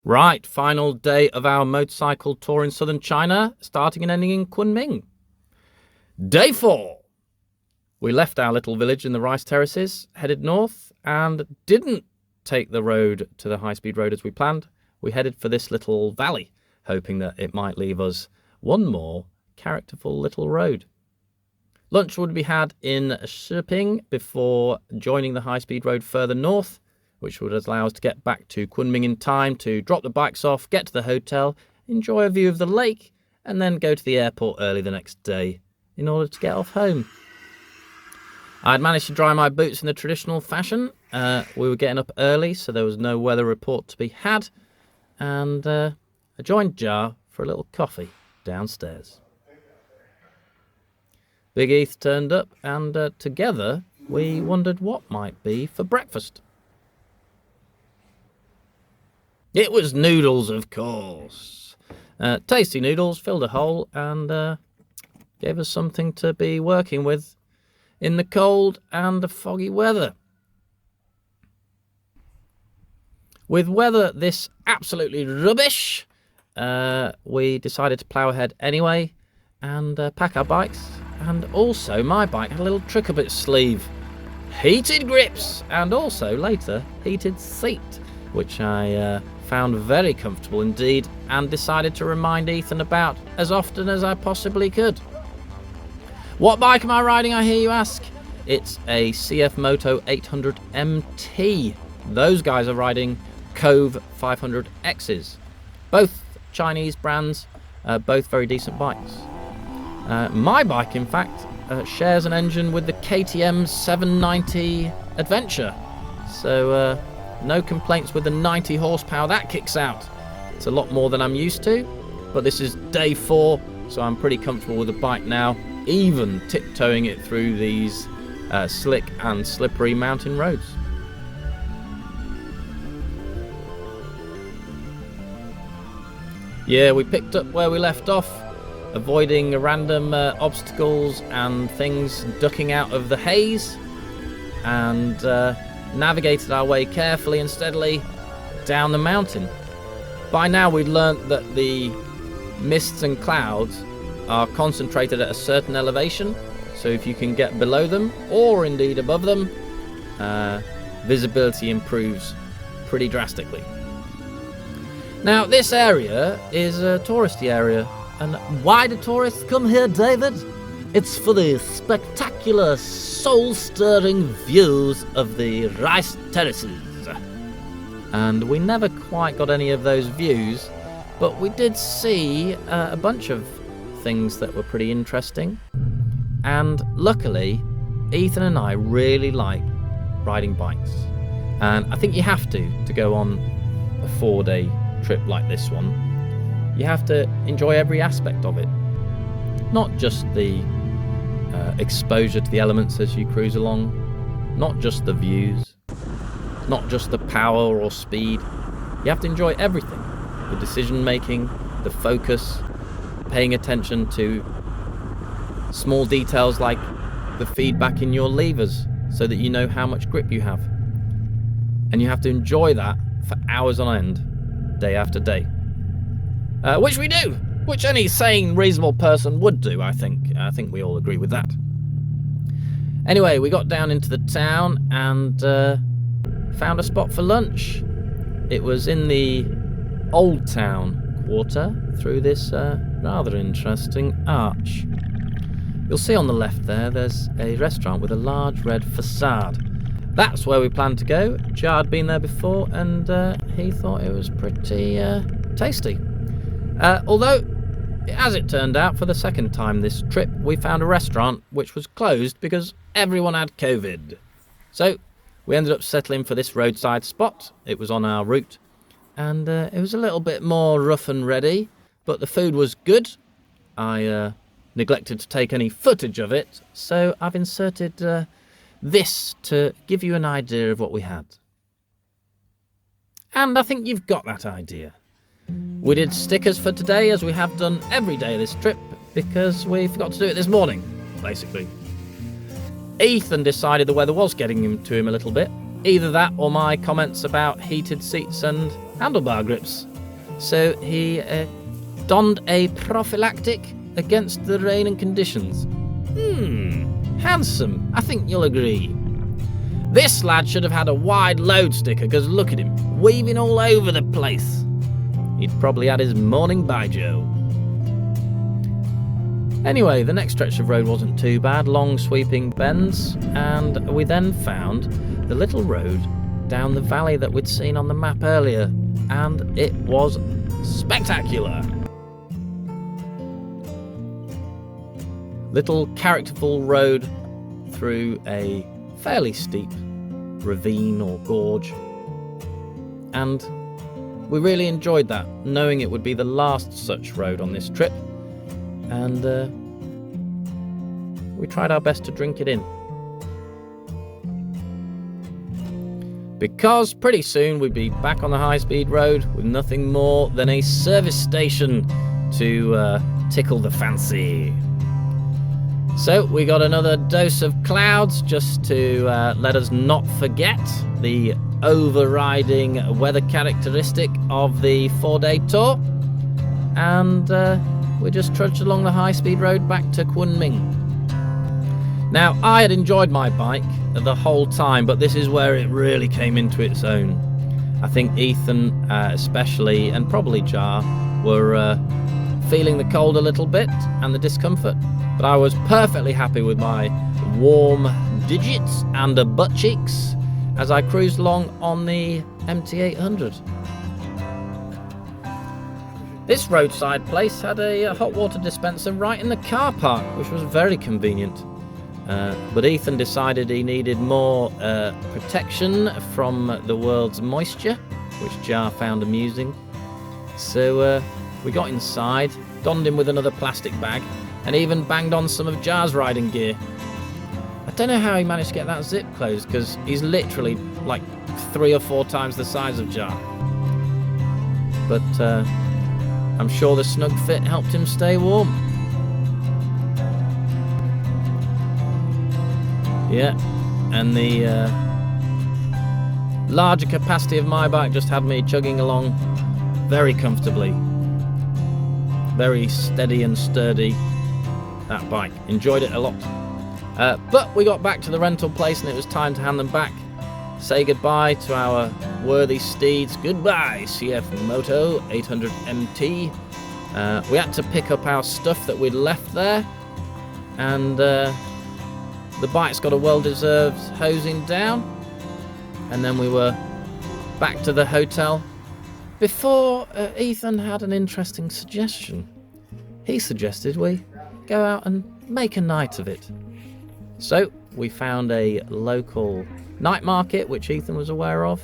Right, final day of our motorcycle tour in southern China, starting and ending in Kunming. Day 4. We left our little village in the rice terraces, headed north, and didn't take the road to the high-speed road as we planned. We headed for this little valley, hoping that it might leave us one more characterful little road. Lunch would be had in Shiping before joining the high-speed road further north, which would allow us to get back to Kunming in time to drop the bikes off, get to the hotel, enjoy a view of the lake, and then go to the airport early the next day in order to get off home. I'd managed to dry my boots in the traditional fashion. We were getting up early, so there was no weather report to be had, and I joined Jar for a little coffee downstairs. Big Heath turned up, and together we wondered what might be for breakfast. It was noodles, of course. Tasty noodles filled a hole and gave us something to be working with in the cold and the foggy weather. With weather this absolutely rubbish, we decided to plough ahead anyway and pack our bikes. And also my bike had a little trick up its sleeve. Heated grips and also later heated seat, which I found very comfortable indeed and decided to remind Ethan about as often as I possibly could. What bike am I riding, I hear you ask? It's a CFMoto 800 MT. Those guys are riding Cove 500Xs. Both Chinese brands, both very decent bikes. My bike, in fact, shares an engine with the KTM 790 Adventure. So no complaints with the 90 horsepower that kicks out. It's a lot more than I'm used to, but this is day 4, so I'm pretty comfortable with the bike now, even tiptoeing it through these slick and slippery mountain roads. Yeah, we picked up where we left off, avoiding random obstacles and things ducking out of the haze, and navigated our way carefully and steadily down the mountain. By now we'd learnt that the mists and clouds are concentrated at a certain elevation, so if you can get below them or indeed above them, visibility improves pretty drastically. Now this area is a touristy area, and why do tourists come here, David? It's for the spectacular, soul-stirring views of the rice terraces. And we never quite got any of those views, but we did see a bunch of things that were pretty interesting. And luckily, Ethan and I really like riding bikes. And I think you have to go on a 4-day trip like this one. You have to enjoy every aspect of it. Not just the exposure to the elements as you cruise along, not just the views, not just the power or speed. You have to enjoy everything. The decision making, the focus, paying attention to small details like the feedback in your levers so that you know how much grip you have. And you have to enjoy that for hours on end, day after day. Which we do, which any sane, reasonable person would do, I think. I think we all agree with that. Anyway, we got down into the town and found a spot for lunch. It was in the Old Town quarter through this rather interesting arch. You'll see on the left there's a restaurant with a large red facade. That's where we planned to go. Jar had been there before and he thought it was pretty tasty. Although, as it turned out, for the second time this trip, we found a restaurant which was closed because everyone had COVID. So we ended up settling for this roadside spot. It was on our route, and it was a little bit more rough and ready, but the food was good. I neglected to take any footage of it, so I've inserted this to give you an idea of what we had. And I think you've got that idea. We did stickers for today, as we have done every day of this trip, because we forgot to do it this morning, basically. Ethan decided the weather was getting to him a little bit. Either that or my comments about heated seats and handlebar grips. So he donned a prophylactic against the rain and conditions. Handsome, I think you'll agree. This lad should have had a wide load sticker, because look at him, weaving all over the place. He'd probably had his morning banjo. Anyway, the next stretch of road wasn't too bad, long sweeping bends, and we then found the little road down the valley that we'd seen on the map earlier, and it was spectacular. Little characterful road through a fairly steep ravine or gorge, and we really enjoyed that, knowing it would be the last such road on this trip, and we tried our best to drink it in. Because pretty soon we'd be back on the high-speed road with nothing more than a service station to tickle the fancy. So we got another dose of clouds just to let us not forget the overriding weather characteristic of the 4-day tour, and we just trudged along the high-speed road back to Kunming. Now, I had enjoyed my bike the whole time, but this is where it really came into its own. I think Ethan especially, and probably Jar, were feeling the cold a little bit and the discomfort, but I was perfectly happy with my warm digits and butt cheeks as I cruised along on the MT800. This roadside place had a hot water dispenser right in the car park, which was very convenient. But Ethan decided he needed more protection from the world's moisture, which Jar found amusing. So we got inside, donned him with another plastic bag, and even banged on some of Jar's riding gear. I don't know how he managed to get that zip closed, because he's literally like 3 or 4 times the size of Jar. But I'm sure the snug fit helped him stay warm. Yeah, and the larger capacity of my bike just had me chugging along very comfortably. Very steady and sturdy, that bike. Enjoyed it a lot. But we got back to the rental place and it was time to hand them back. Say goodbye to our worthy steeds. Goodbye, CFMoto 800 MT. We had to pick up our stuff that we'd left there, and the bike's got a well-deserved hosing down, and then we were back to the hotel before Ethan had an interesting suggestion. He suggested we go out and make a night of it. So we found a local night market, which Ethan was aware of,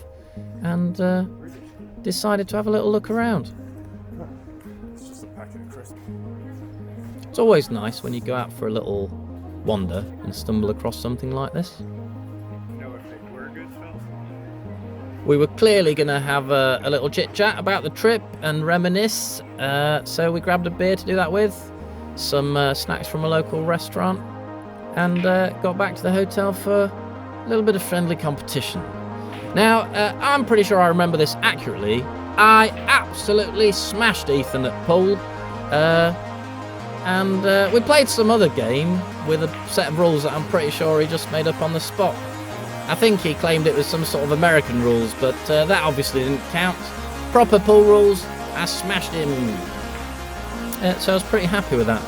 and decided to have a little look around. It's just a packet of crisps. It's always nice when you go out for a little wander and stumble across something like this. You know if they were good, Phil? We were clearly going to have a little chit-chat about the trip and reminisce, so we grabbed a beer to do that with, some snacks from a local restaurant, and got back to the hotel for a little bit of friendly competition. Now, I'm pretty sure I remember this accurately. I absolutely smashed Ethan at pool, and we played some other game with a set of rules that I'm pretty sure he just made up on the spot. I think he claimed it was some sort of American rules, but that obviously didn't count. Proper pool rules, I smashed him. So I was pretty happy with that.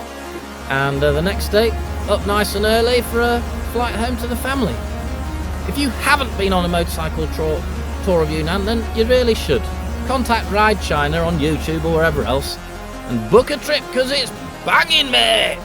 And the next day, up nice and early for a flight home to the family. If you haven't been on a motorcycle tour of Yunnan, then you really should. Contact Ride China on YouTube or wherever else and book a trip, because it's banging, mate!